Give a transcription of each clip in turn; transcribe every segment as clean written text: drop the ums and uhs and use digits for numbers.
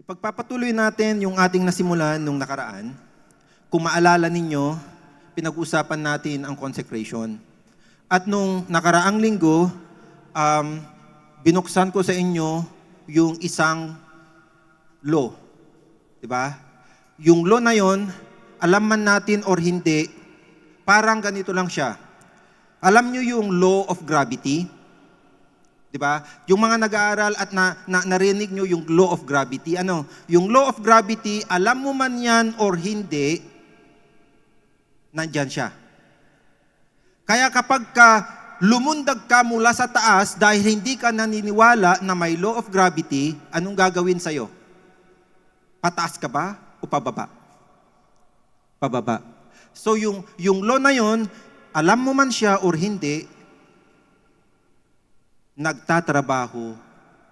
Ipagpapatuloy natin yung ating nasimulan nung nakaraan. Kung maalala ninyo, pinag-usapan natin ang consecration. At nung nakaraang linggo, binuksan ko sa inyo yung isang law. Diba? Yung law na yon, alam man natin or hindi, parang ganito lang siya. Alam nyo yung law of gravity? Diba? Yung mga nag-aaral at narinig nyo yung law of gravity. Yung law of gravity, alam mo man yan or hindi, nandyan siya. Kaya kapag lumundag ka mula sa taas dahil hindi ka naniniwala na may law of gravity, anong gagawin sa'yo? Pataas ka ba o pababa? Pababa. So yung law na yon, alam mo man siya or hindi, nagtatrabaho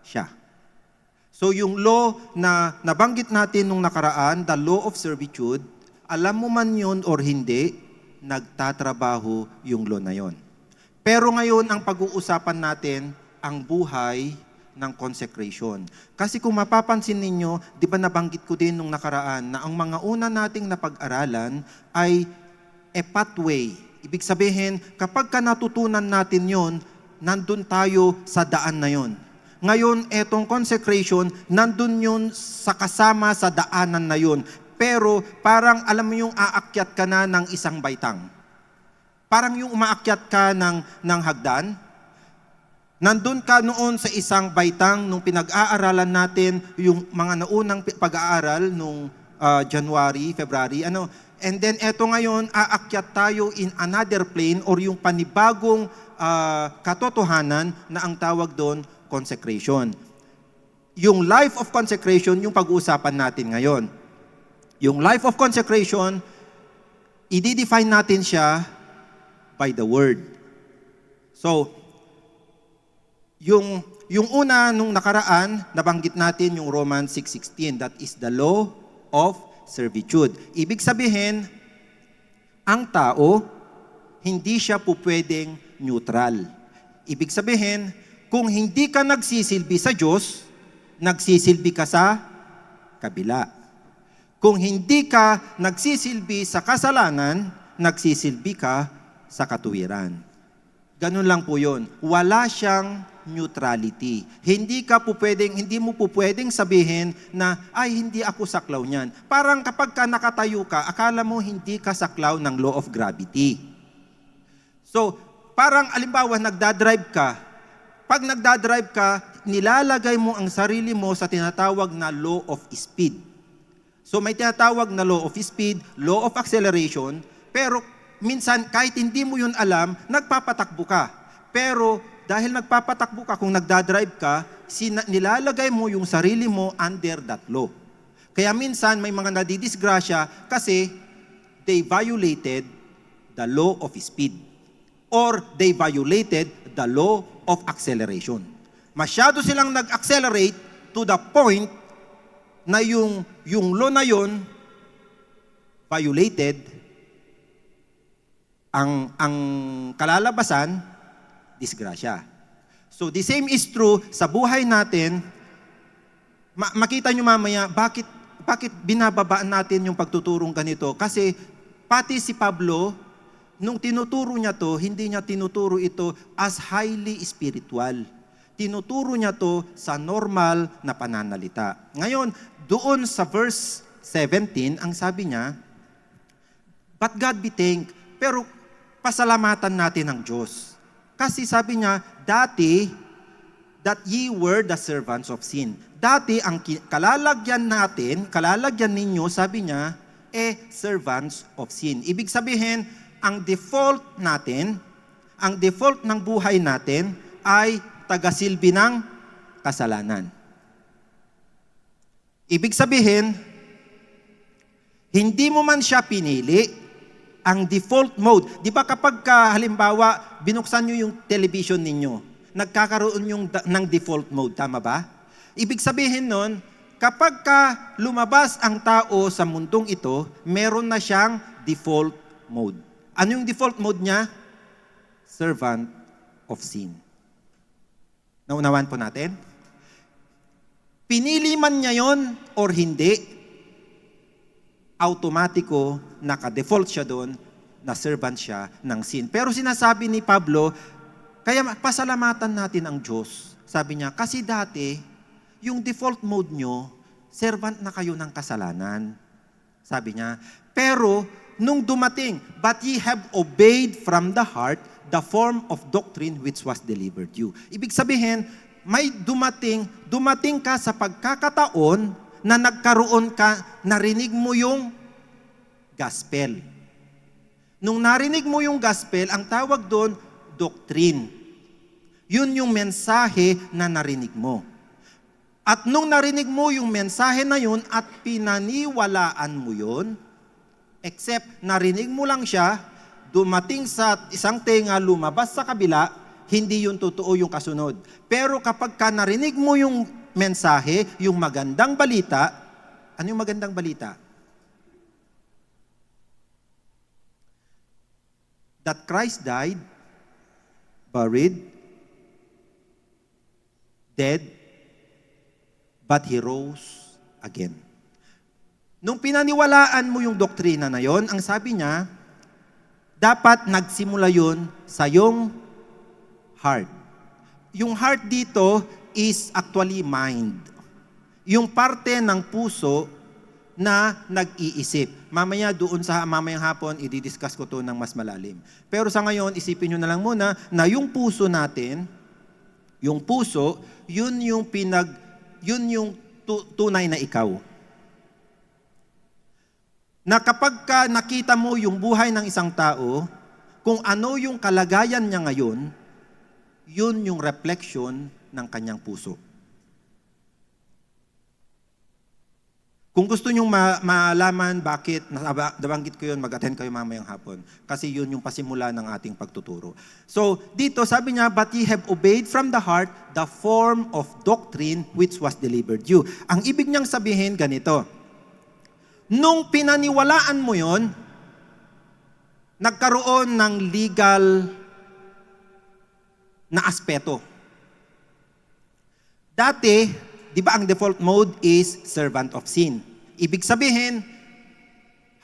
siya. So yung law na nabanggit natin nung nakaraan, the law of servitude, alam mo man yun or hindi, nagtatrabaho yung law na yon. Pero ngayon, ang pag-uusapan natin, ang buhay ng consecration. Kasi kung mapapansin ninyo, di ba nabanggit ko din nung nakaraan na ang mga una nating napag-aralan ay a pathway. Ibig sabihin, kapag natutunan natin yon, nandun tayo sa daan na yon. Ngayon, etong consecration, nandun yun sa kasama sa daanan na yon. Pero parang alam mo yung aakyat ka na ng isang baitang. Parang yung umaakyat ka ng hagdan. Nandun ka noon sa isang baitang nung pinag-aaralan natin yung mga naunang pag-aaral nung January, February. And then eto ngayon, aakyat tayo in another plane or yung panibagong katotohanan na ang tawag doon, consecration. Yung life of consecration, yung pag-uusapan natin ngayon. Yung life of consecration, i-define natin siya by the word. So, yung una nung nakaraan, nabanggit natin yung Romans 6:16, that is the law of servitude. Ibig sabihin, ang tao, hindi siya po pwedeng neutral. Ibig sabihin, kung hindi ka nagsisilbi sa Diyos, nagsisilbi ka sa kabila. Kung hindi ka nagsisilbi sa kasalanan, nagsisilbi ka sa katuwiran. Ganun lang po yun. Wala siyang neutrality. Hindi mo po pwedeng sabihin na, ay, hindi ako saklaw niyan. Parang kapag ka nakatayo ka, akala mo hindi ka saklaw ng law of gravity. So, parang alimbawa, nagdadrive ka. Pag nagdadrive ka, nilalagay mo ang sarili mo sa tinatawag na law of speed. So, may tinatawag na law of speed, law of acceleration, pero minsan, kahit hindi mo yun alam, nagpapatakbo ka. Pero, dahil nagpapatakbo ka, kung nagdadrive ka, nilalagay mo yung sarili mo under that law. Kaya minsan, may mga nadidisgrasya kasi they violated the law of speed. Or they violated the law of acceleration. Masyado silang nag-accelerate to the point na yung law na yun violated, ang kalalabasan, disgrasya. So the same is true sa buhay natin. Makita nyo mamaya, bakit binababaan natin yung pagtuturong ganito? Kasi pati si Pablo, nung tinuturo niya to, hindi niya tinuturo ito as highly spiritual. Tinuturo niya to sa normal na pananalita. Ngayon, doon sa verse 17, ang sabi niya, but God be thanked. Pero pasalamatan natin ang Diyos. Kasi sabi niya, dati, that ye were the servants of sin. Dati, ang kalalagyan ninyo, sabi niya, servants of sin. Ibig sabihin, ang default ng buhay natin ay tagasilbi ng kasalanan. Ibig sabihin, hindi mo man siya pinili, ang default mode. Di ba kapag halimbawa, binuksan nyo yung television ninyo, nagkakaroon ng default mode, tama ba? Ibig sabihin nun, kapag lumabas ang tao sa mundong ito, meron na siyang default mode. Ano yung default mode niya? Servant of sin. Naunawan po natin? Pinili man niya yon or hindi, automatiko, naka-default siya doon, na servant siya ng sin. Pero sinasabi ni Pablo, kaya pasalamatan natin ang Diyos. Sabi niya, kasi dati, yung default mode nyo, servant na kayo ng kasalanan. Sabi niya, pero nung dumating, but ye have obeyed from the heart the form of doctrine which was delivered you. Ibig sabihin, may dumating ka sa pagkakataon na nagkaroon ka, narinig mo yung gospel. Nung narinig mo yung gospel, ang tawag doon, doctrine. Yun yung mensahe na narinig mo. At nung narinig mo yung mensahe na yun at pinaniwalaan mo yun, except narinig mo lang siya, dumating sa isang tenga, lumabas sa kabila, hindi yun totoo yung kasunod. Pero kapag ka narinig mo yung mensahe, yung magandang balita, ano yung magandang balita? That Christ died, buried, dead, but He rose again. Nung pinaniwalaan mo yung doktrina na yon, ang sabi niya, dapat nagsimula yun sa yung heart. Yung heart dito is actually mind. Yung parte ng puso na nag-iisip. Mamayang hapon, i-discuss ko to ng mas malalim. Pero sa ngayon, isipin nyo na lang muna na yung puso natin, yung puso, yun yung tunay na ikaw. Na kapag ka nakita mo yung buhay ng isang tao, kung ano yung kalagayan niya ngayon, yun yung reflection ng kanyang puso. Kung gusto nyong malaman bakit, nabanggit ko yun, mag-attend kayo mamayang hapon. Kasi yun yung pasimula ng ating pagtuturo. So, dito sabi niya, but ye have obeyed from the heart the form of doctrine which was delivered you. Ang ibig niyang sabihin, ganito. Nung pinaniwalaan mo yon, nagkaroon ng legal na aspeto. Dati, di ba ang default mode is servant of sin? Ibig sabihin,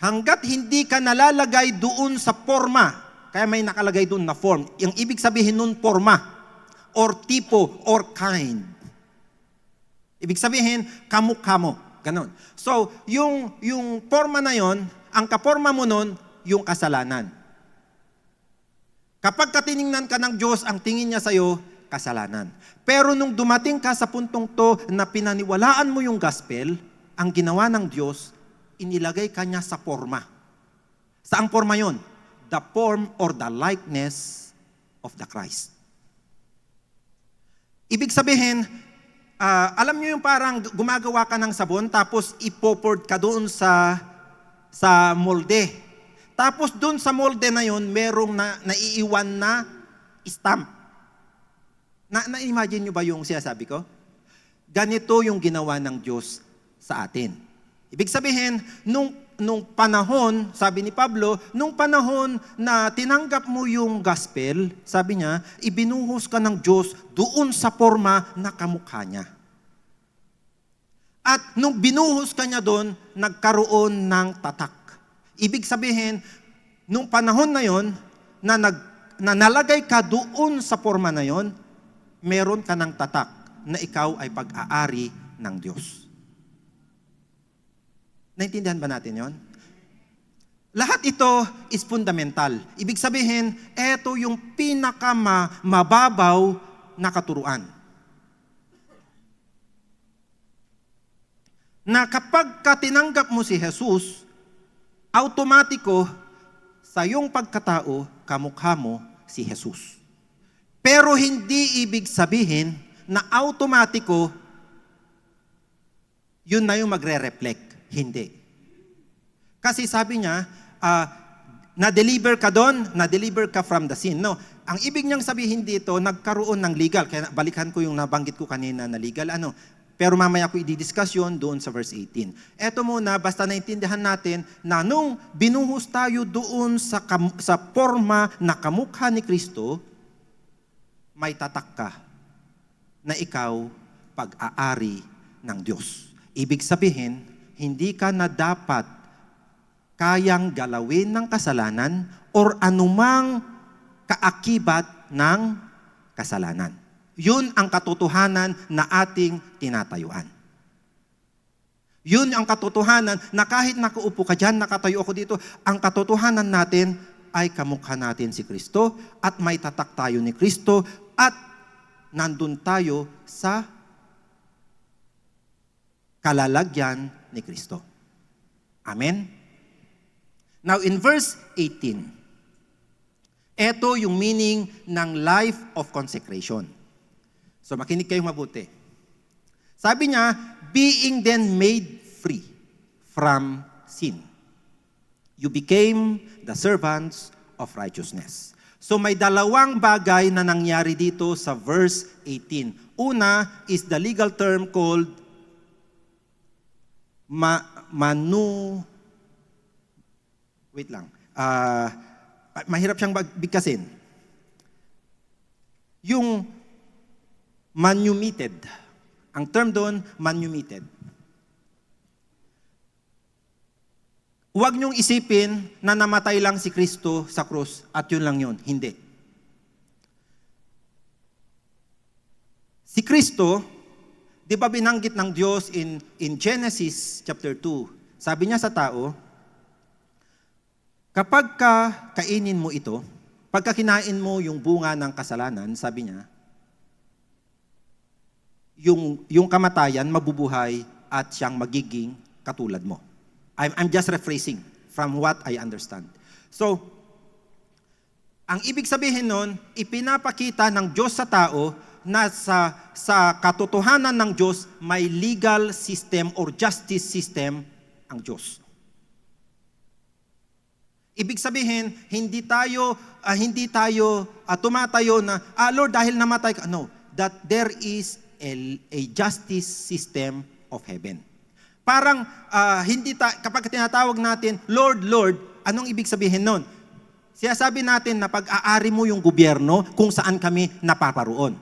hanggat hindi ka nalalagay doon sa forma, kaya may nakalagay doon na form, yung ibig sabihin nun forma, or tipo, or kind. Ibig sabihin, kamukha mo. Ganon. So, yung forma na yon, ang kaporma mo nun, yung kasalanan. Kapag katiningnan ka ng Diyos, ang tingin niya sa'yo, kasalanan. Pero nung dumating ka sa puntong to na pinaniwalaan mo yung gospel, ang ginawa ng Diyos, inilagay ka niya sa forma. Saang forma yon? The form or the likeness of the Christ. Ibig sabihin, alam niyo yung parang gumagawa ka ng sabon tapos ipopord ka doon sa molde. Tapos doon sa molde na yon, merong naiiwan na stamp. Na-imagine nyo ba yung sinasabi ko? Ganito yung ginawa ng Diyos sa atin. Ibig sabihin, nung panahon, sabi ni Pablo, nung panahon na tinanggap mo yung gospel, sabi niya, ibinuhos ka ng Diyos doon sa forma na kamukha niya. At nung binuhos ka niya doon, nagkaroon ng tatak. Ibig sabihin, nung panahon na yon, na nalagay ka doon sa forma na yon, meron ka ng tatak na ikaw ay pag-aari ng Diyos. Naintindihan ba natin yon? Lahat ito is fundamental. Ibig sabihin, ito yung pinakamababaw na katuruan. Na kapag tinanggap mo si Jesus, automatiko sa iyong pagkatao, kamukha mo si Jesus. Pero hindi ibig sabihin na automatiko yun na yung magre-reflect. Hindi. Kasi sabi niya, na-deliver ka doon, na-deliver ka from the sin. No, ang ibig niyang sabihin dito, nagkaroon ng legal. Kaya balikan ko yung nabanggit ko kanina na legal. Pero mamaya ko i-discuss yun doon sa verse 18. Eto muna, basta naintindihan natin na nung binuhos tayo doon sa forma na kamukha ni Kristo, may tatak ka na ikaw pag-aari ng Diyos. Ibig sabihin, hindi ka na dapat kayang galawin ng kasalanan or anumang kaakibat ng kasalanan. Yun ang katotohanan na ating tinatayuan. Yun ang katotohanan na kahit nakaupo ka dyan, nakatayo ako dito, ang katotohanan natin ay kamukha natin si Kristo at may tatak tayo ni Kristo at nandun tayo sa kalalagyan ni Kristo. Amen? Now in verse 18, ito yung meaning ng life of consecration. So makinig kayong mabuti. Sabi niya, being then made free from sin, you became the servants of righteousness. So may dalawang bagay na nangyari dito sa verse 18. Una is the legal term called mahirap siyang bigkasin. Yung manumitted. Ang term doon, manumitted. Huwag niyong isipin na namatay lang si Kristo sa krus at yun lang yun. Hindi. Si Kristo, di ba binanggit ng Diyos in Genesis chapter 2, sabi niya sa tao, kapag kainin mo ito, pagka kinain mo yung bunga ng kasalanan, sabi niya, yung kamatayan mabubuhay at siyang magiging katulad mo. I'm just rephrasing from what I understand. So, ang ibig sabihin nun, ipinapakita ng Diyos sa tao na sa katotohanan ng Diyos, may legal system or justice system ang Diyos. Ibig sabihin, hindi tayo tumatayo na, Lord, dahil namatay ka. No, that there is a justice system of heaven. Parang kapag tinatawag natin, Lord, Lord, anong ibig sabihin nun? Siyasabi natin na pag-aari mo yung gobyerno kung saan kami napaparoon.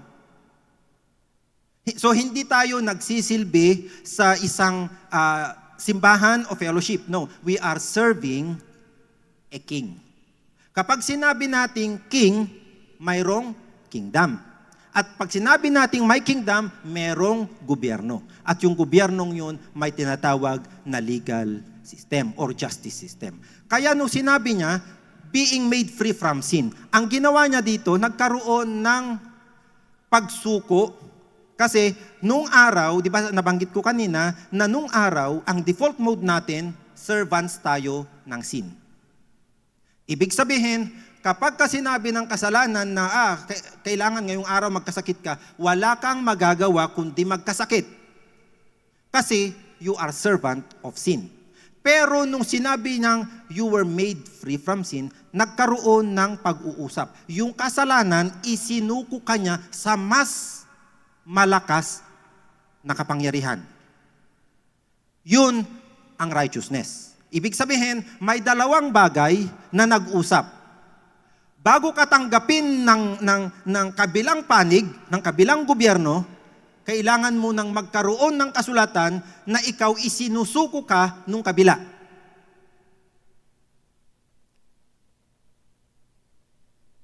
So hindi tayo nagsisilbi sa isang simbahan o fellowship. No, we are serving a king. Kapag sinabi nating king, mayroong kingdom. At pag sinabi nating may kingdom, mayroong gobyerno. At yung gobyernong yun, may tinatawag na legal system or justice system. Kaya nung sinabi niya, being made free from sin, ang ginawa niya dito, nagkaroon ng pagsuko. Kasi nung araw, di ba nabanggit ko kanina, na nung araw, ang default mode natin, servants tayo ng sin. Ibig sabihin, kapag ka sinabi ng kasalanan na kailangan ngayong araw magkasakit ka, wala kang magagawa kundi magkasakit. Kasi you are servant of sin. Pero nung sinabi niyang you were made free from sin, nagkaroon ng pag-uusap. Yung kasalanan, isinuko kanya sa mas malakas na kapangyarihan. Yun ang righteousness. Ibig sabihin, may dalawang bagay na nag-usap. Bago ka tanggapin ng kabilang panig, ng kabilang gobyerno, kailangan mo nang magkaroon ng kasulatan na ikaw isinusuko ka nung kabila.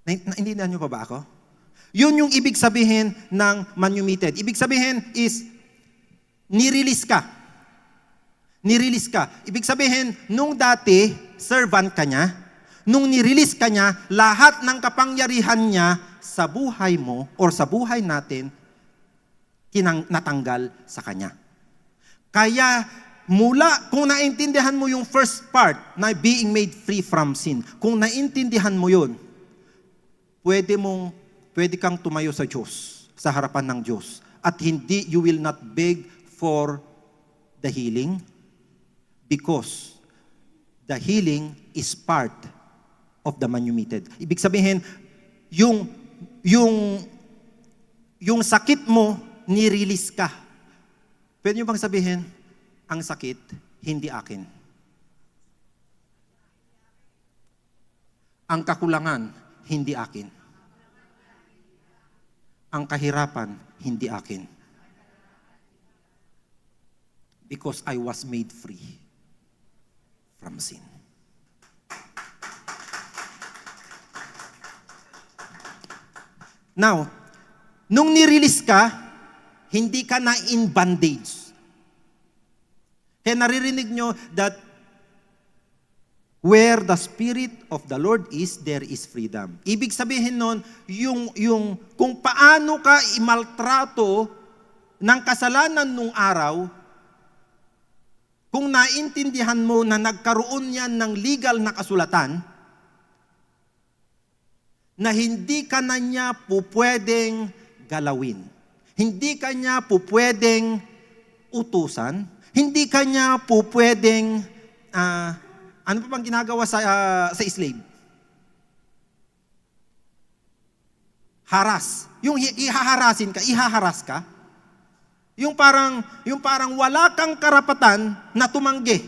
Naintindihan niyo pa ba ako? Yun yung ibig sabihin ng manumitted. Ibig sabihin is, nirelease ka. Nirelease ka. Ibig sabihin, nung dati, servant ka niya, nung nirelease ka niya, lahat ng kapangyarihan niya sa buhay mo or sa buhay natin, natanggal sa kanya. Kaya kung naintindihan mo yung first part na being made free from sin, kung naintindihan mo yun, pwede kang tumayo sa Diyos, sa harapan ng Diyos. At you will not beg for the healing because the healing is part of the manumitted. Ibig sabihin, yung sakit mo, nirelease ka. Pwede nyo bang sabihin, ang sakit, hindi akin. Ang kakulangan, hindi akin. Ang kahirapan, hindi akin. Because I was made free from sin. Now, nung nirelease ka, hindi ka na in bondage. Kaya naririnig nyo that where the Spirit of the Lord is, there is freedom. Ibig sabihin nun, yung kung paano ka imaltrato ng kasalanan nung araw, kung naintindihan mo na nagkaroon yan ng legal na kasulatan, na hindi ka na niya pupwedeng galawin. Hindi ka niya pupwedeng utusan. Hindi ka niya pupwedeng, ano pa bang ginagawa sa slave? Haras. Yung ihaharas ka. Yung parang wala kang karapatan na tumanggi.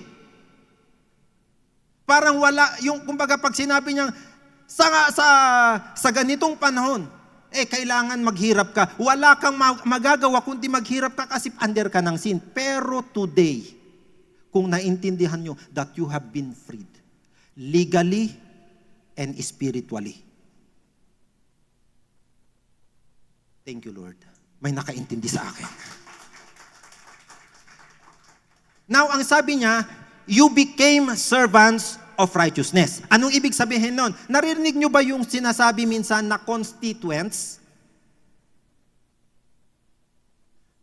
Parang wala, yung kumbaga pag sinabi niya, sa ganitong panahon, kailangan maghirap ka. Wala kang magagawa kundi maghirap ka kasi under ka ng sin. Pero today, kung naintindihan nyo that you have been freed, legally and spiritually. Thank you, Lord. May nakaintindi sa akin. Now, ang sabi niya, you became servants of righteousness. Anong ibig sabihin nun? Naririnig nyo ba yung sinasabi minsan na constituents?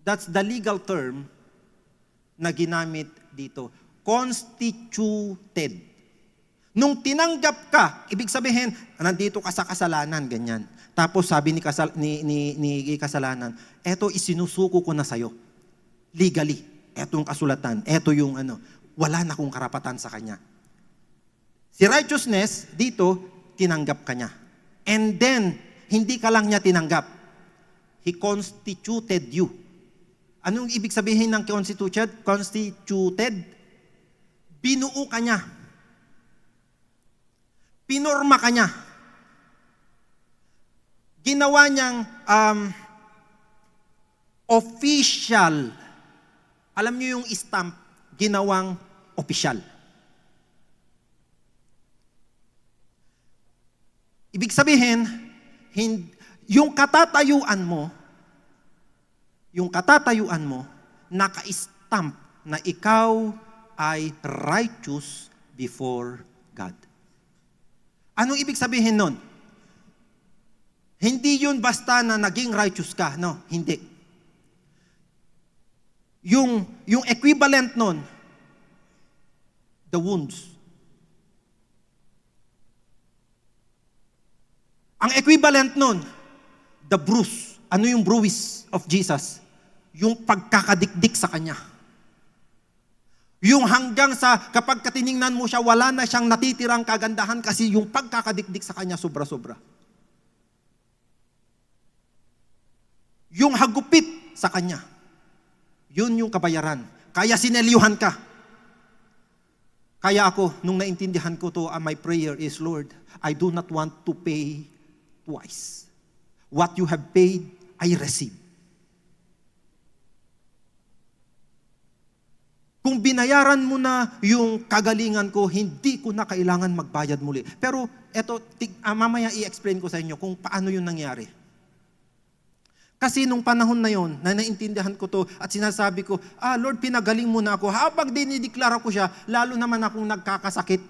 That's the legal term na ginamit dito. Constituted. Nung tinanggap ka, ibig sabihin, nandito ka sa kasalanan, ganyan. Tapos sabi ni kasalanan, eto isinusuko ko na sa'yo. Legally. Eto yung kasulatan. Eto yung wala na kong karapatan sa kanya. Si righteousness, dito, tinanggap ka niya. And then, hindi ka lang niya tinanggap. He constituted you. Anong ibig sabihin ng constituted? Constituted? Binuo ka niya. Pinorma ka niya. Ginawa niyang official. Alam niyo yung stamp, ginawang official. Ibig sabihin, yung katatayuan mo, naka-stamp na ikaw ay righteous before God. Anong ibig sabihin nun? Hindi yun basta na naging righteous ka. No, hindi. Yung equivalent nun, the wounds. Ang equivalent nun, the bruise. Ano yung bruise of Jesus? Yung pagkakadikdik sa Kanya. Yung hanggang sa kapag katiningnan mo siya, wala na siyang natitirang kagandahan kasi yung pagkakadikdik sa Kanya sobra-sobra. Yung hagupit sa Kanya. Yun yung kabayaran. Kaya sinelyuhan ka. Kaya ako, nung naintindihan ko to, my prayer is, Lord, I do not want to pay twice. What you have paid, I receive. Kung binayaran mo na yung kagalingan ko, hindi ko na kailangan magbayad muli. Pero eto, mamaya i-explain ko sa inyo kung paano yun nangyari. Kasi nung panahon na yon, na naintindihan ko to at sinasabi ko, Lord, pinagaling mo na ako. Habang dinideklara ko siya, lalo naman akong nagkakasakit.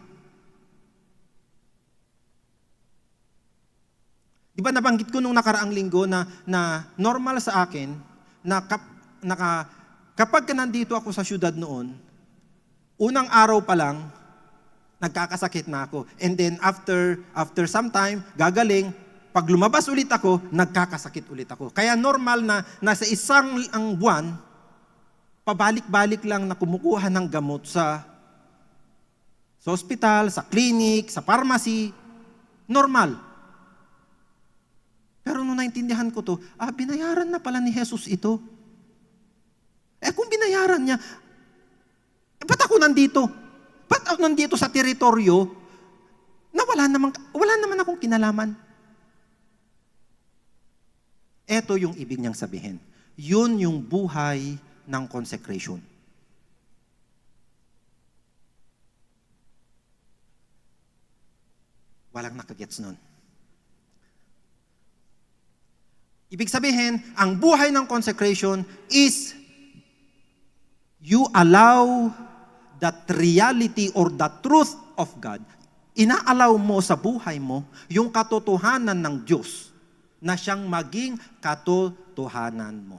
Di ba nabanggit ko nung nakaraang linggo na normal sa akin na kapag nandito ako sa syudad noon, unang araw pa lang, nagkakasakit na ako. And then after some time, gagaling, pag lumabas ulit ako, nagkakasakit ulit ako. Kaya normal na nasa isang buwan, pabalik-balik lang na kumukuha ng gamot sa hospital, sa clinic, sa pharmacy. Normal. Pero nung naintindihan ko to, binayaran na pala ni Jesus ito. Kung binayaran niya, ba't ako nandito? Ba't ako nandito sa teritoryo na wala naman akong kinalaman? Ito yung ibig niyang sabihin. Yun yung buhay ng consecration. Walang nakagets nun. Ibig sabihin, ang buhay ng consecration is you allow that reality or the truth of God. Inaalaw mo sa buhay mo yung katotohanan ng Diyos na siyang maging katotohanan mo.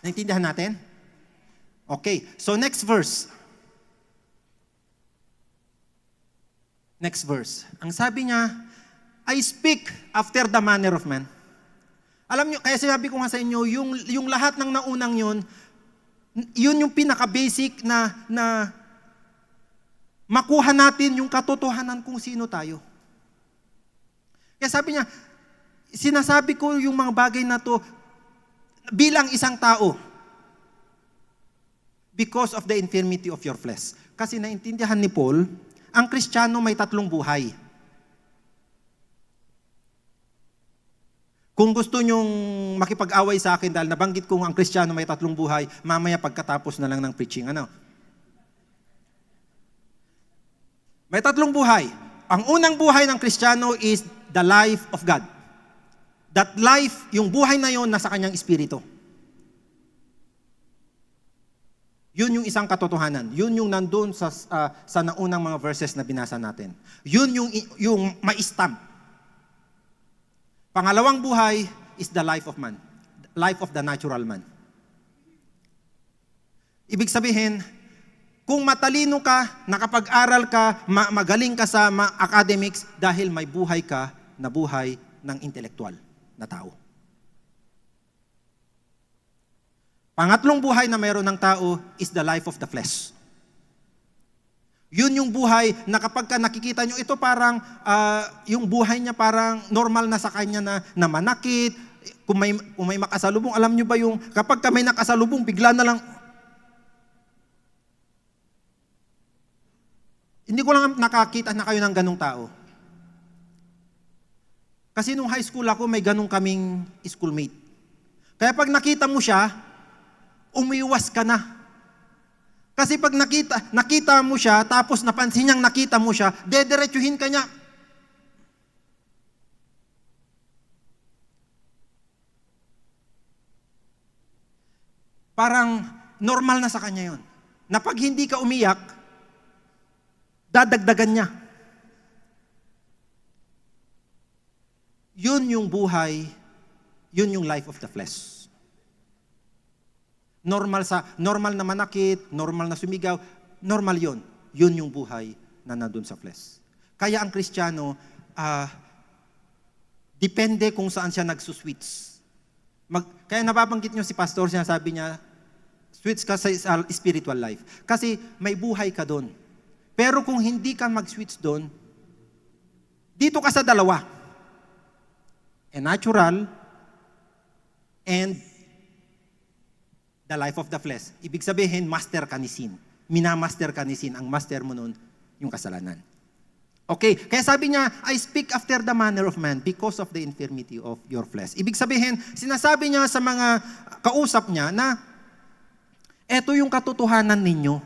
Naintindihan natin? Okay, so next verse. Next verse. Ang sabi niya, I speak after the manner of man. Alam niyo, kaya sinabi ko nga sa inyo, yung lahat ng naunang yun yung pinaka-basic na makuha natin yung katotohanan kung sino tayo. Kaya sabi niya, sinasabi ko yung mga bagay na to bilang isang tao because of the infirmity of your flesh. Kasi naintindihan ni Paul, ang Kristiyano may tatlong buhay. Kung gusto nyong makipag-away sa akin dahil nabanggit kong ang Kristiyano may tatlong buhay, mamaya pagkatapos na lang ng preaching. May tatlong buhay. Ang unang buhay ng Kristiyano is the life of God. That life, yung buhay na yon, nasa kanyang espiritu. Yun yung isang katotohanan. Yun yung nandun sa naunang mga verses na binasa natin. Yun yung ma-stamp. Pangalawang buhay is the life of man. Life of the natural man. Ibig sabihin, kung matalino ka, nakapag-aral ka, magaling ka sa academics, dahil may buhay ka na buhay ng intelektual na tao. Pangatlong buhay na mayroon ng tao is the life of the flesh. Yun yung buhay na kapag ka nakikita nyo, ito parang, yung buhay niya parang normal na sa kanya na manakit. Kung may makasalubong, alam nyo ba yung kapag ka may nakasalubong, bigla na lang, hindi ko lang nakakita na kayo ng ganong tao. Kasi nung high school ako, may ganong kaming schoolmate. Kaya pag nakita mo siya, umiwas ka na. Kasi pag nakita mo siya, tapos napansin niyang nakita mo siya, dediretsuhin ka niya. Parang normal na sa kanya yon. Na pag hindi ka umiyak, dadagdagan niya. Yun yung buhay, yun yung life of the flesh. Normal na manakit, normal na sumigaw, normal yun. Yun yung buhay na nandun sa flesh. Kaya ang Kristiyano, depende kung saan siya nagsuswitch. Kaya nababanggit niyo si pastor, sinasabi niya, switch ka sa spiritual life. Kasi may buhay ka doon. Pero kung hindi ka mag-switch doon, dito ka sa dalawa. A natural and the life of the flesh. Ibig sabihin, master ka ni sin. Minamaster ka ni sin. Ang master mo nun, yung kasalanan. Okay, kaya sabi niya, I speak after the manner of man because of the infirmity of your flesh. Ibig sabihin, sinasabi niya sa mga kausap niya na eto yung katotohanan ninyo.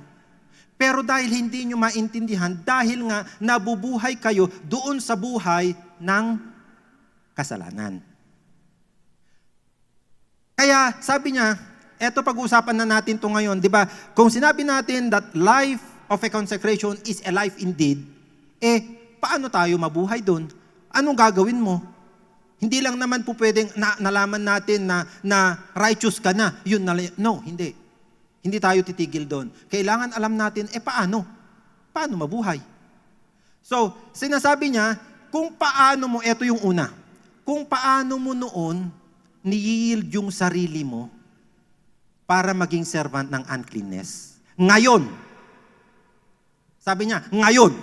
Pero dahil hindi nyo maintindihan, dahil nga nabubuhay kayo doon sa buhay ng kasalanan. Kaya sabi niya, eto pag-uusapan na natin to ngayon, di ba? Kung sinabi natin that life of a consecration is a life indeed, paano tayo mabuhay doon? Anong gagawin mo? Hindi lang naman po pwedeng nalaman natin na righteous ka na. Yun na, no, hindi. Hindi tayo titigil doon. Kailangan alam natin, paano? Paano mabuhay? So, sinasabi niya, kung paano mo, eto yung una, kung paano mo noon ni-yield yung sarili mo para maging servant ng uncleanness. Ngayon. Sabi niya, ngayon.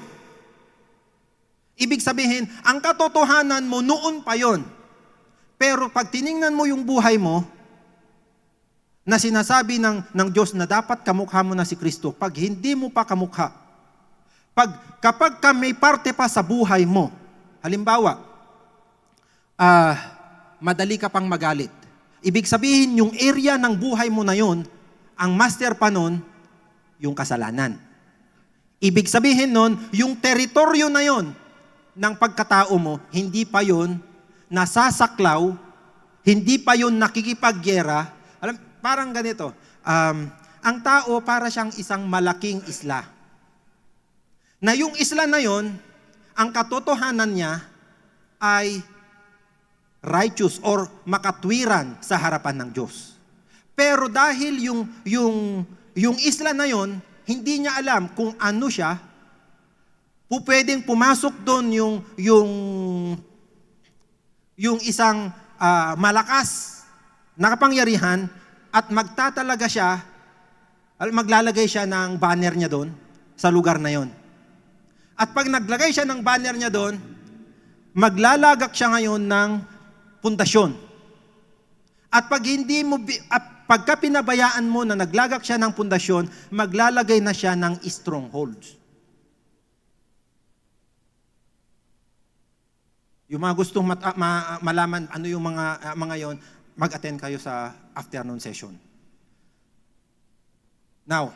Ibig sabihin, ang katotohanan mo noon pa yon. Pero pag tiningnan mo yung buhay mo, na sinasabi ng Diyos na dapat kamukha mo na si Kristo, pag hindi mo pa kamukha, kapag ka may parte pa sa buhay mo, halimbawa, madali ka pang magalit. Ibig sabihin, yung area ng buhay mo na yon, ang master pa nun, yung kasalanan. Ibig sabihin nun, yung teritoryo na yon ng pagkatao mo, hindi pa yon nasasaklaw, hindi pa yon nakikipaggera. Alam, parang ganito, ang tao para siyang isang malaking isla. Na yung isla na yon, ang katotohanan niya ay righteous or makatwiran sa harapan ng Diyos. Pero dahil yung isla na yon, hindi niya alam kung ano siya, pwedeng pumasok doon yung isang malakas na kapangyarihan at magtatalaga siya, maglalagay siya ng banner niya doon sa lugar na yon. At pag naglagay siya ng banner niya doon, maglalagak siya ngayon ng pundasyon. At pagka pinabayaan mo na naglagak siya ng pundasyon, maglalagay na siya ng strongholds. Yung mga gustong malaman ano yung mga yon, mag-attend kayo sa afternoon session. Now,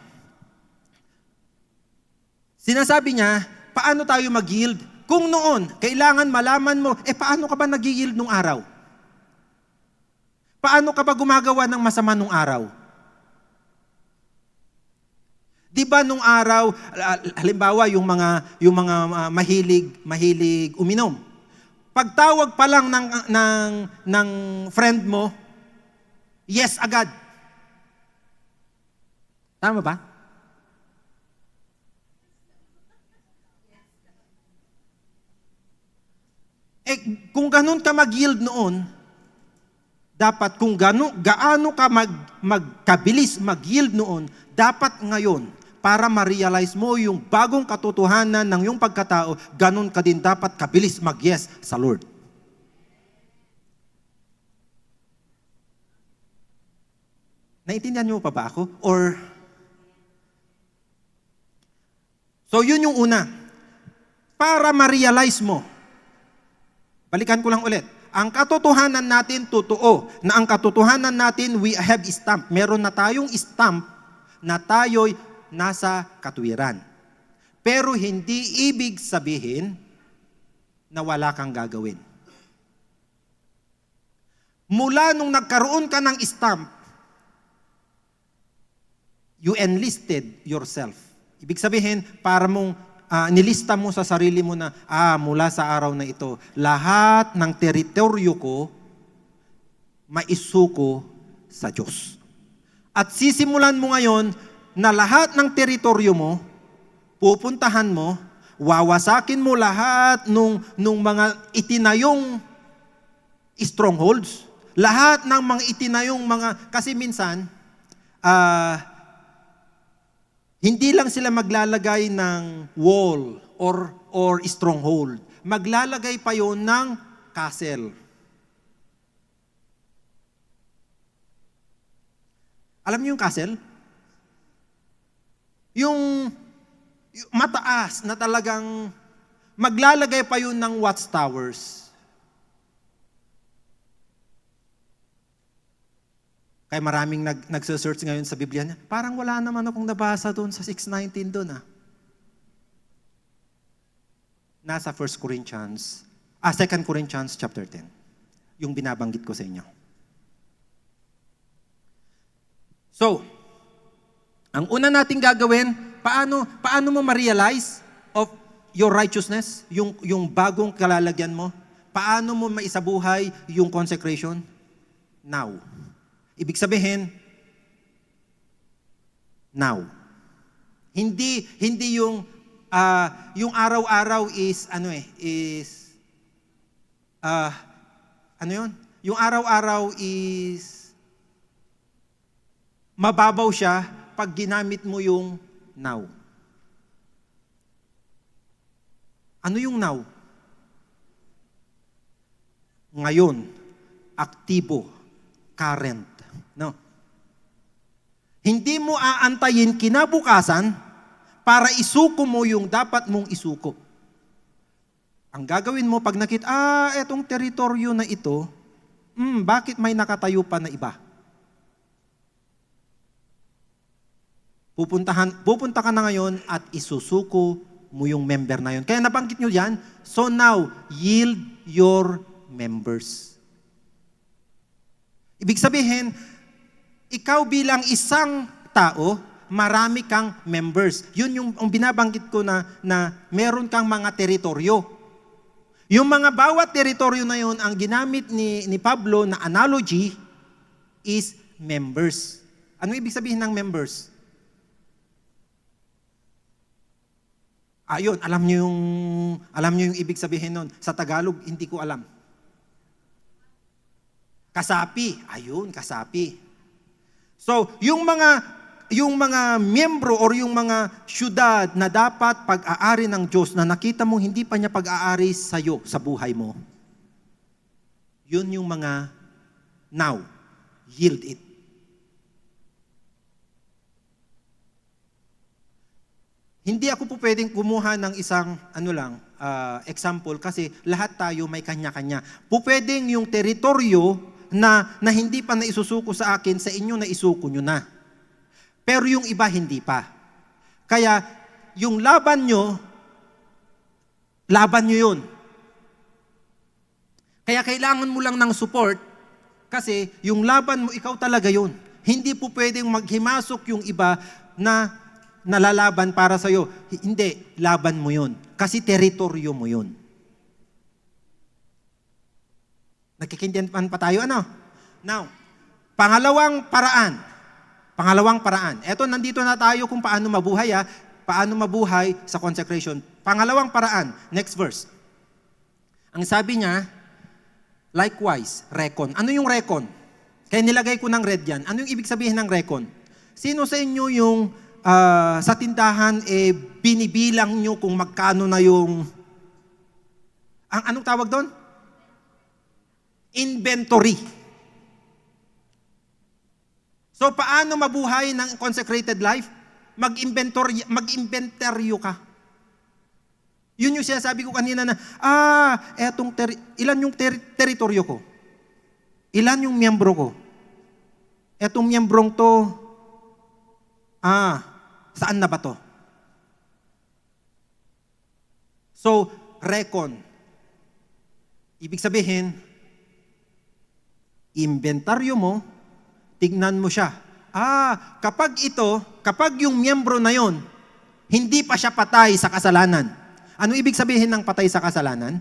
sinasabi niya, paano tayo mag-yield? Kung noon, kailangan malaman mo, paano ka ba nag-yield nung araw? Paano ka ba gumagawa ng masama nung araw? Di ba nung araw, halimbawa yung mga mahilig uminom. Pagtawag pa lang ng friend mo, yes agad. Tama ba? Kung ganun ka mag-yield noon, dapat kung gaano ka magkabilis mag-yield noon, dapat ngayon, para ma-realize mo yung bagong katotohanan ng iyong pagkatao, ganun ka din dapat kabilis mag-yes sa Lord. Naintindihan niyo pa ba ako? So yun yung una. Para ma-realize mo, balikan ko lang ulit, ang katotohanan natin totoo, na ang katotohanan natin we have stamp. Meron na tayong stamp na tayo'y nasa katwiran. Pero hindi ibig sabihin na wala kang gagawin. Mula nung nagkaroon ka ng stamp, you enlisted yourself. Ibig sabihin, para mong nilista mo sa sarili mo na, mula sa araw na ito, lahat ng teritoryo ko, maisuko sa Diyos. At sisimulan mo ngayon na lahat ng teritoryo mo, pupuntahan mo, wawasakin mo lahat nung mga itinayong strongholds, lahat ng mga itinayong kasi minsan, hindi lang sila maglalagay ng wall or stronghold. Maglalagay pa yon ng castle. Alam niyo yung castle? Yung mataas na talagang maglalagay pa yun ng watchtowers. Kaya maraming nagsesearch ngayon sa Biblia niya, parang wala naman akong nabasa doon sa 6:19 doon . Nasa 2 Corinthians chapter 10. Yung binabanggit ko sa inyo. So, ang una nating gagawin, paano mo ma-realize of your righteousness, yung bagong kalalagyan mo? Paano mo maisabuhay yung consecration? Now. Ibig sabihin, now. Hindi yung araw-araw is yung araw-araw is mababaw siya pag ginamit mo yung now. Ano yung now? Ngayon, aktibo, current. No. Hindi mo aantayin kinabukasan para isuko mo yung dapat mong isuko. Ang gagawin mo pag nakita, etong teritoryo na ito, bakit may nakatayo pa na iba? Pupunta ka na ngayon at isusuko mo yung member na yun. Kaya nabanggit nyo yan, so now, yield your members. Ibig sabihin, ikaw bilang isang tao, marami kang members. Yun yung binabanggit ko na meron kang mga teritoryo. Yung mga bawat teritoryo na yun, ang ginamit ni Pablo na analogy is members. Ano ibig sabihin ng members? Ayun, alam niyo yung ibig sabihin nun. Sa Tagalog, hindi ko alam. Kasapi. Ayun, kasapi. So, yung mga miyembro or yung mga syudad na dapat pag-aari ng Diyos na nakita mo hindi pa niya pag-aari sa iyo, sa buhay mo, yun yung mga now, yield it. Hindi ako po pwedeng kumuha ng isang example kasi lahat tayo may kanya-kanya. Pwedeng yung teritoryo na hindi pa naisusuko sa akin, sa inyo na isuko nyo na. Pero yung iba hindi pa. Kaya yung laban nyo yun. Kaya kailangan mo lang ng support kasi yung laban mo, ikaw talaga yun. Hindi po pwedeng maghimasok yung iba na nalalaban para sa'yo. Hindi, laban mo yun. Kasi teritoryo mo yun. Nagkikindihan pa tayo, ano? Now, pangalawang paraan. Eto, nandito na tayo kung paano mabuhay, paano mabuhay sa consecration. Pangalawang paraan, next verse. Ang sabi niya, likewise, recon. Ano yung recon? Kaya nilagay ko ng red yan. Ano yung ibig sabihin ng recon? Sino sa inyo yung sa tindahan, binibilang nyo kung magkano na yung, anong tawag doon? Inventory. So, paano mabuhay ng consecrated life? Mag-inventaryo ka. Yun yung sinasabi ko kanina na, ilan yung teritoryo ko? Ilan yung miyembro ko? Etong miyembrong to, saan na ba to? So, recon. Ibig sabihin, inventaryo mo, tignan mo siya. Kapag yung miyembro na yon, hindi pa siya patay sa kasalanan. Ano ibig sabihin ng patay sa kasalanan?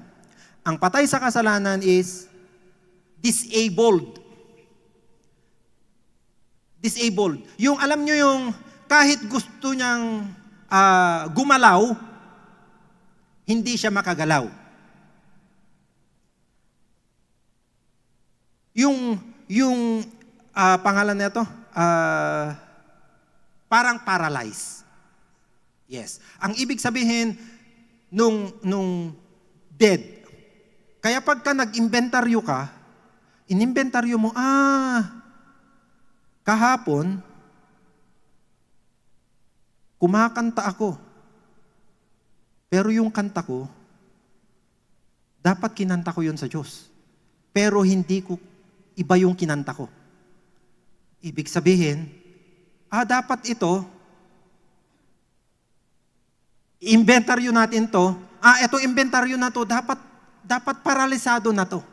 Ang patay sa kasalanan is disabled. Disabled. Yung alam nyo yung kahit gusto niyang gumalaw, hindi siya makagalaw. Yung pangalan nito, parang paralyzed. Yes. Ang ibig sabihin nung dead. Kaya pagka nag-inventaryo ka, in-inventaryo mo, kahapon, kumakanta ako. Pero yung kanta ko, dapat kinanta ko yun sa Diyos. Pero hindi ko, iba yung kinanta ko. Ibig sabihin, dapat ito, inventaryo natin to, itong inventaryo na to, dapat paralisado na to.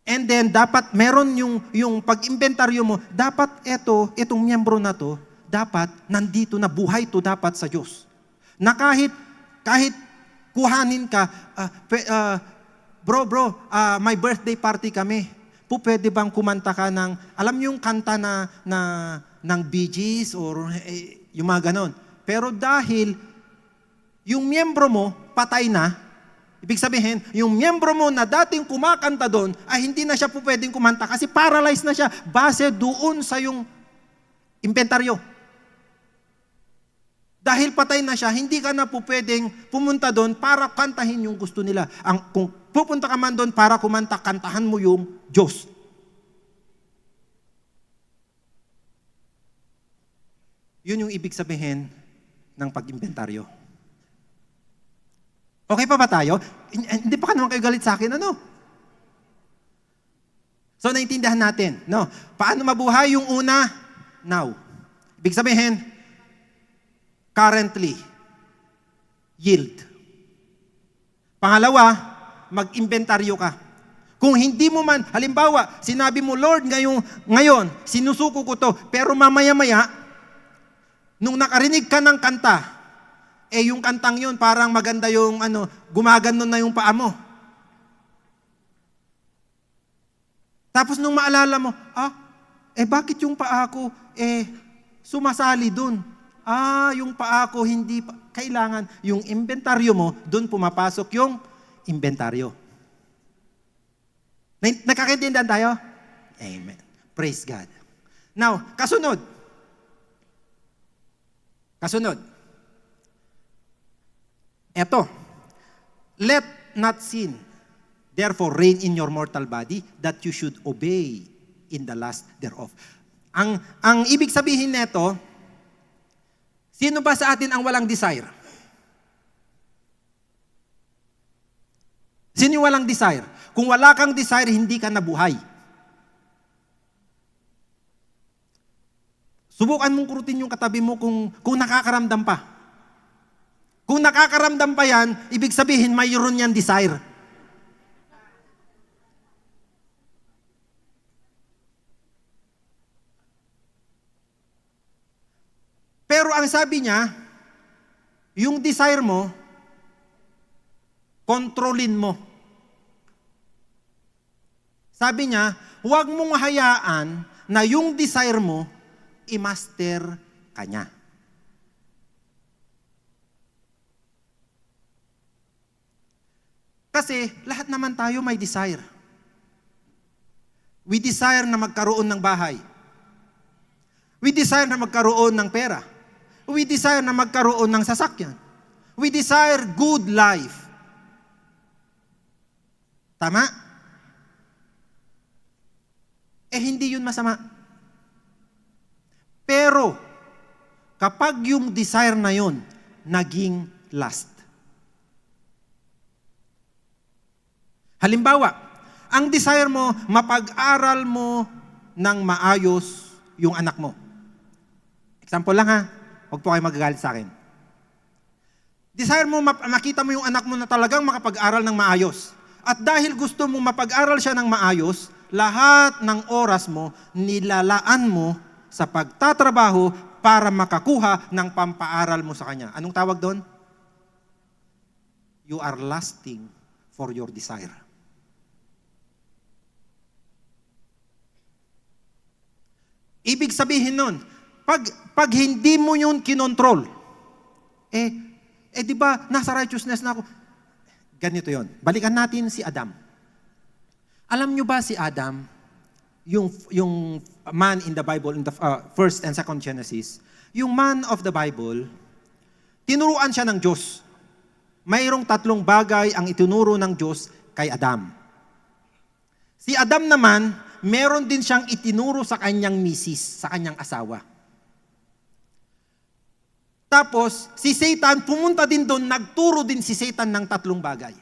And then, dapat meron yung pag-inventaryo mo, dapat itong miyembro na to, dapat nandito na buhay to dapat sa Diyos. Na kahit kuhanin ka, bro, may birthday party kami. Pwede bang kumanta ka ng, alam niyo yung kanta ng Bee Gees or yung mga ganon. Pero dahil yung miyembro mo patay na, ibig sabihin, yung miyembro mo na dating kumakanta doon, ay hindi na siya pwedeng kumanta kasi paralyzed na siya base doon sa yung inventaryo. Dahil patay na siya, hindi ka na pwedeng pumunta doon para kantahin yung gusto nila. Kung pupunta ka man doon para kumanta, kantahan mo yung Diyos. Yun yung ibig sabihin ng pag-inventaryo. Okay pa ba tayo? Hindi pa ka naman kayo galit sa akin, ano? So, naintindihan natin, no? Paano mabuhay yung una? Now. Ibig sabihin, currently, yield. Pangalawa, mag-inventaryo ka. Kung hindi mo man, halimbawa, sinabi mo, Lord, ngayon, sinusuko ko to, pero mamaya-maya, nung nakarinig ka ng kanta, yung kantang yun, parang maganda yung, gumaganon na yung paa mo. Tapos nung maalala mo, bakit yung paa ko, sumasali dun? Yung paa ko, hindi pa, kailangan, yung inventaryo mo, dun pumapasok yung inventaryo. Nakakaintindihan tayo? Amen. Praise God. Now, kasunod. Eto. Let not sin, therefore, reign in your mortal body, that you should obey in the lust thereof. Ang ibig sabihin nito, sino ba sa atin ang walang desire? Sino yung walang desire? Kung wala kang desire, hindi ka nabuhay. Subukan mong kurutin yung katabi mo kung nakakaramdam pa. Kung nakakaramdam pa yan, ibig sabihin mayroon yan desire. Pero ang sabi niya, yung desire mo, kontrolin mo. Sabi niya, huwag mong hayaan na yung desire mo, i-master ka niya. Kasi lahat naman tayo may desire. We desire na magkaroon ng bahay. We desire na magkaroon ng pera. We desire na magkaroon ng sasakyan. We desire good life. Tama? Hindi yun masama. Pero, kapag yung desire na yun, naging lust. Halimbawa, ang desire mo, mapag-aral mo ng maayos yung anak mo. Example lang ha, huwag po kayo magagalit sa akin. Desire mo, makita mo yung anak mo na talagang makapag-aral ng maayos. At dahil gusto mo mapag-aral siya ng maayos, lahat ng oras mo, nilalaan mo sa pagtatrabaho para makakuha ng pampaaral mo sa kanya. Anong tawag doon? You are lusting for your desire. Ibig sabihin nun, pag hindi mo yun kinontrol, di ba, nasa righteousness na ako. Ganito yon. Balikan natin si Adam. Alam nyo ba si Adam, yung man in the Bible, in the first and second Genesis, yung man of the Bible, tinuruan siya ng Diyos. Mayroong 3 bagay ang itinuro ng Diyos kay Adam. Si Adam naman, meron din siyang itinuro sa kanyang misis, sa kanyang asawa. Tapos, si Satan, pumunta din doon, nagturo din si Satan ng 3 bagay.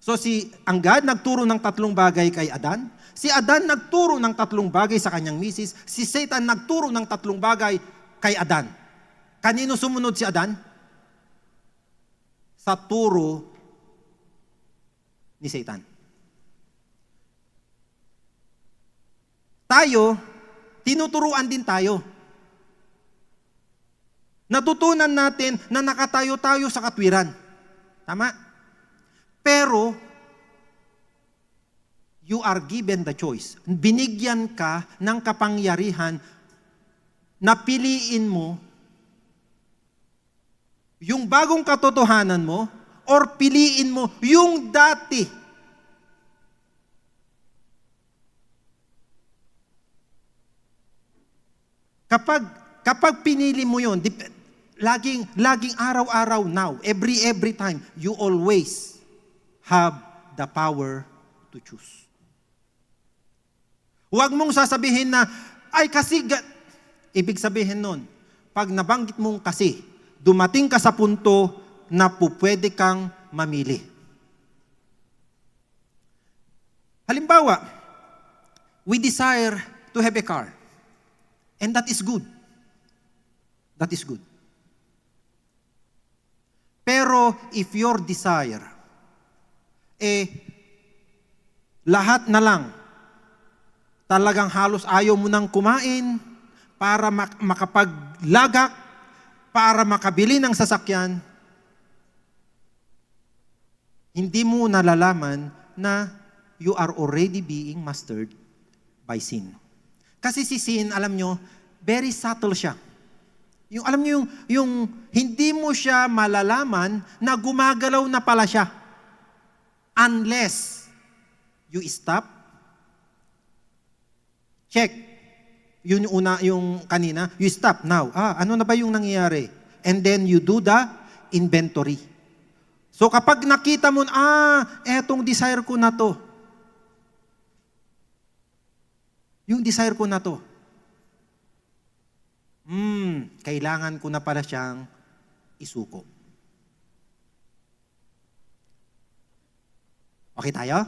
So, ang God nagturo ng 3 bagay kay Adan, si Adan nagturo ng 3 bagay sa kanyang misis, si Satan nagturo ng 3 bagay kay Adan. Kanino sumunod si Adan? Sa turo ni Satan. Tayo, tinuturuan din tayo. Natutunan natin na nakatayo-tayo sa katwiran. Tama? Pero, you are given the choice. Binigyan ka ng kapangyarihan na piliin mo yung bagong katotohanan mo or piliin mo yung dati. Kapag pinili mo yun, laging araw-araw now, every time, you always have the power to choose. Huwag mong sasabihin na, ibig sabihin nun, pag nabanggit mong kasi, dumating ka sa punto na pupwede kang mamili. Halimbawa, we desire to have a car. And that is good. That is good. Pero if your desire, lahat na lang, talagang halos ayaw mo nang kumain para makapaglagak, para makabili ng sasakyan, hindi mo nalalaman na you are already being mastered by sin. Kasi si sin, alam nyo, very subtle siya. Yung alam niyo yung hindi mo siya malalaman na gumagalaw na pala siya unless you stop, check. Yun yung una, yung kanina, you stop now. Ano na ba yung nangyayari? And then you do the inventory. So kapag nakita mo, etong desire ko na to. Yung desire ko na to. Kailangan ko na pala siyang isuko. Okay tayo?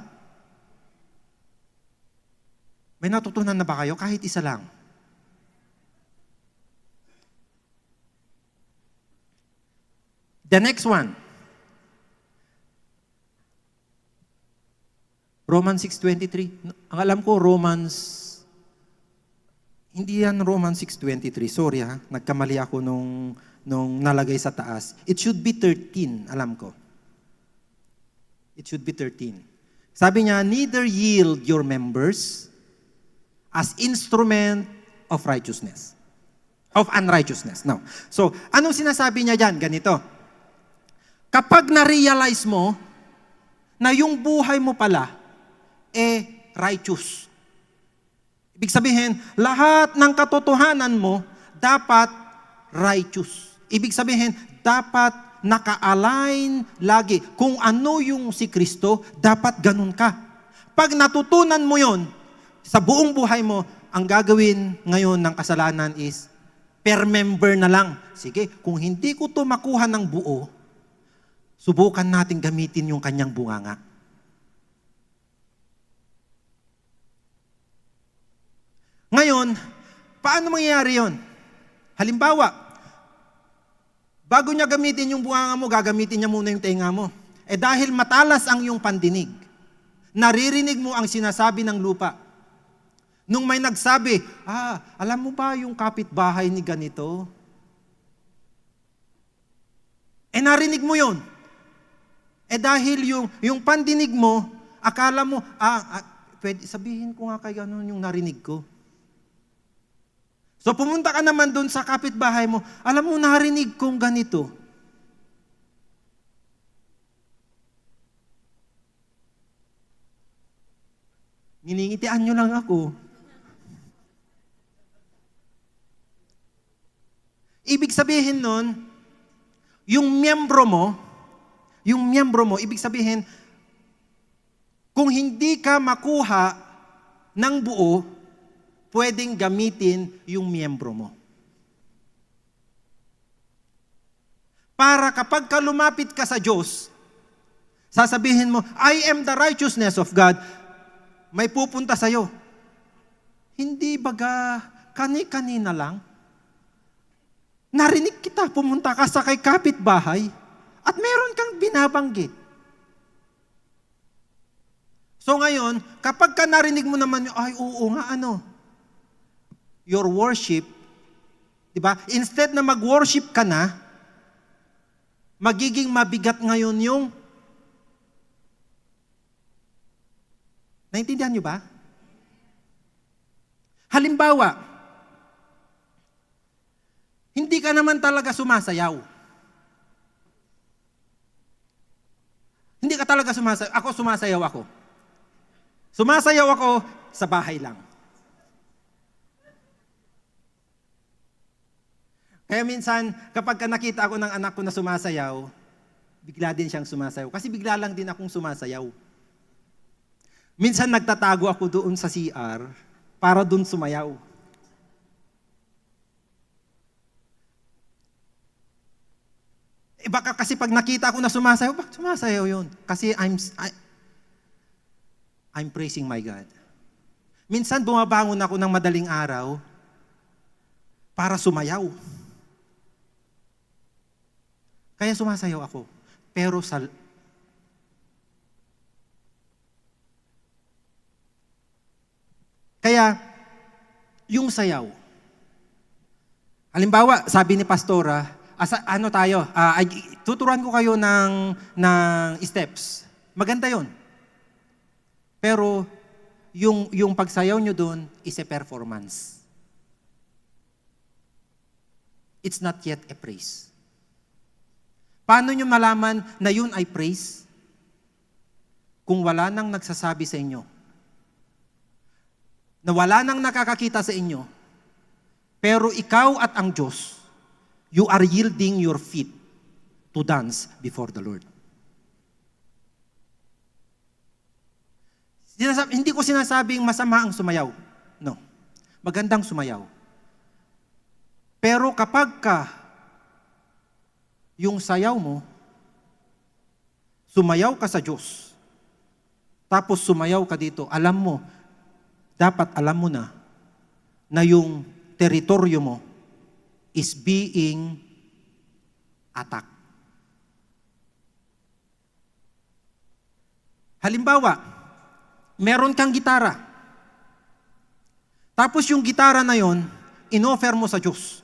May natutunan na ba kayo? Kahit isa lang. The next one. Romans 6:23. Ang alam ko, hindi yan Romans 6:23. Sorry nagkamali ako nung nalagay sa taas. It should be 13, alam ko. It should be 13. Sabi niya, neither yield your members as instrument of righteousness. Of unrighteousness. No. So, anong sinasabi niya dyan? Ganito. Kapag na-realize mo na yung buhay mo pala, righteous. Ibig sabihin, lahat ng katotohanan mo dapat righteous. Ibig sabihin, dapat naka-align lagi. Kung ano yung si Kristo, dapat ganun ka. Pag natutunan mo yon sa buong buhay mo, ang gagawin ngayon ng kasalanan is, per member na lang. Sige, kung hindi ko to makuha ng buo, subukan natin gamitin yung kanyang bunganga. Ngayon, paano mangyayari yon? Halimbawa, bago niya gamitin yung bunganga mo, gagamitin niya muna yung tenga mo. Dahil matalas ang iyong pandinig, naririnig mo ang sinasabi ng lupa. Nung may nagsabi, alam mo ba yung kapitbahay ni ganito? Narinig mo yon. Dahil yung pandinig mo, akala mo, pwede sabihin ko nga kay ganun yung narinig ko. So pumunta ka naman doon sa kapitbahay mo, alam mo, narinig kong ganito. Niningitian nyo lang ako. Ibig sabihin nun, yung miyembro mo, ibig sabihin, kung hindi ka makuha ng buo, pwedeng gamitin yung miyembro mo. Para kapag ka lumapit ka sa Diyos, sasabihin mo, I am the righteousness of God, may pupunta sa'yo. Hindi baga kani-kanina lang? Narinig kita, pumunta ka sa kay kapitbahay, at meron kang binabanggit. So ngayon, kapag ka narinig mo naman, oo nga, your worship, di ba? Instead na mag-worship ka na, magiging mabigat ngayon yung, naintindihan nyo ba? Halimbawa, hindi ka naman talaga sumasayaw. Hindi ka talaga sumasayaw. Ako, sumasayaw ako. Sumasayaw ako sa bahay lang. Kaya minsan, kapag nakita ako ng anak ko na sumasayaw, bigla din siyang sumasayaw. Kasi bigla lang din akong sumasayaw. Minsan nagtatago ako doon sa CR para doon sumayaw. Baka kasi pag nakita ko na sumasayaw, bakit sumasayaw yun? Kasi I'm praising my God. Minsan bumabangon ako ng madaling araw para sumayaw. Kaya sumasayaw ako. Pero kaya, yung sayaw. Halimbawa, sabi ni Pastora, tuturuan ko kayo ng steps. Maganda yon. Pero, yung pagsayaw nyo doon is a performance. It's not yet a praise. Paano nyo malaman na yun ay praise? Kung wala nang nagsasabi sa inyo, na wala nang nakakakita sa inyo, pero ikaw at ang Diyos, you are yielding your feet to dance before the Lord. Hindi ko sinasabing masama ang sumayaw. No. Magandang sumayaw. Pero kapag yung sayaw mo, sumayaw ka sa Diyos, tapos sumayaw ka dito, dapat alam mo na yung teritoryo mo is being attacked. Halimbawa, meron kang gitara. Tapos yung gitara na yon, in-offer mo sa Diyos.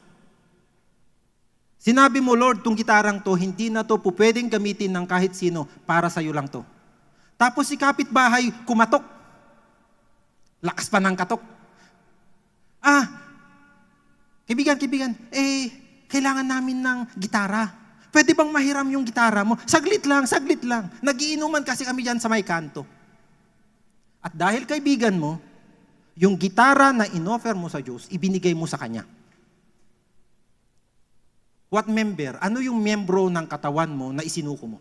Sinabi mo, Lord, tong gitarang to, hindi na to pwedeng gamitin ng kahit sino, para sa'yo lang to. Tapos si kapitbahay kumatok. Lakas pa ng katok. Kaibigan, kailangan namin ng gitara. Pwede bang mahiram yung gitara mo? Saglit lang. Nagiinuman kasi kami dyan sa may kanto. At dahil kaibigan mo, yung gitara na in-offer mo sa Diyos, ibinigay mo sa Kanya. What member? Ano yung membro ng katawan mo na isinuko mo?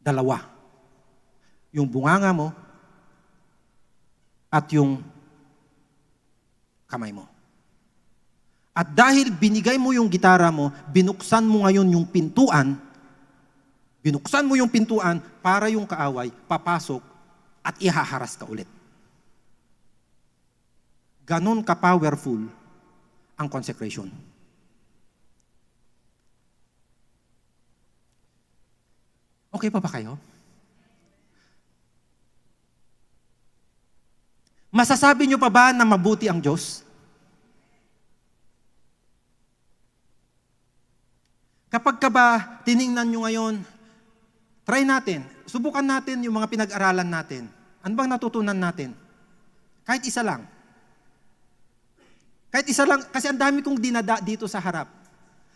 Dalawa. Yung bunganga mo at yung kamay mo. At dahil binigay mo yung gitara mo, binuksan mo ngayon yung pintuan, para yung kaaway papasok at ihaharas ka ulit. Ganon ka-powerful ang consecration. Okay pa ba kayo? Masasabi nyo pa ba na mabuti ang Diyos? Kapag ka ba tiningnan nyo ngayon, try natin, subukan natin yung mga pinag-aralan natin. Ano bang natutunan natin? Kahit isa lang. Kasi ang dami kong dinada dito sa harap.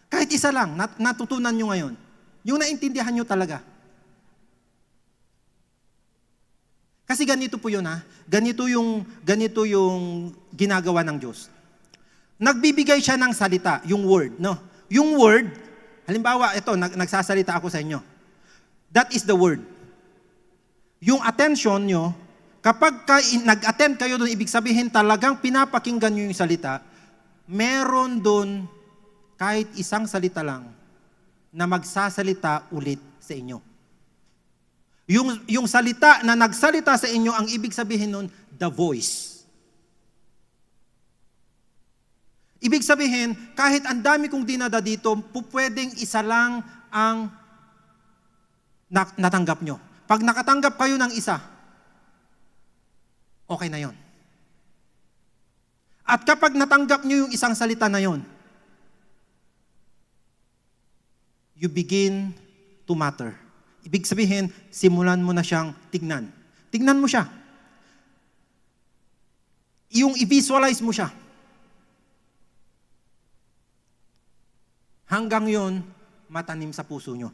Kahit isa lang, natutunan nyo ngayon. Yung naintindihan nyo talaga. Kasi ganito po yun ganito yung ginagawa ng Diyos. Nagbibigay siya ng salita, yung word, no? Yung word, halimbawa, ito, nagsasalita ako sa inyo. That is the word. Yung attention nyo, kapag nag-attend kayo doon, ibig sabihin talagang pinapakinggan nyo yung salita, meron doon kahit isang salita lang na magsasalita ulit sa inyo. Yung salita na nagsalita sa inyo, ang ibig sabihin nun, the voice. Ibig sabihin, kahit ang dami kong dinada dito, pwedeng isa lang ang natanggap nyo. Pag nakatanggap kayo ng isa, okay na yon. At kapag natanggap nyo yung isang salita na yon, you begin to matter. Ibig sabihin, simulan mo na siyang tignan. Tignan mo siya. Yung i-visualize mo siya. Hanggang yon, matanim sa puso nyo.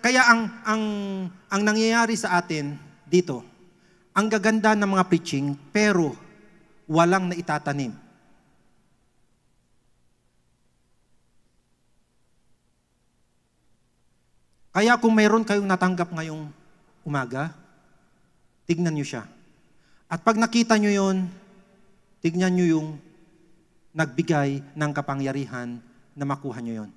Kaya ang nangyayari sa atin dito, ang gaganda ng mga preaching, pero walang naitatanim. Kaya kung mayroon kayong natanggap ngayong umaga, tignan nyo siya. At pag nakita nyo yon, tignan nyo yung nagbigay ng kapangyarihan na makuha nyo yon.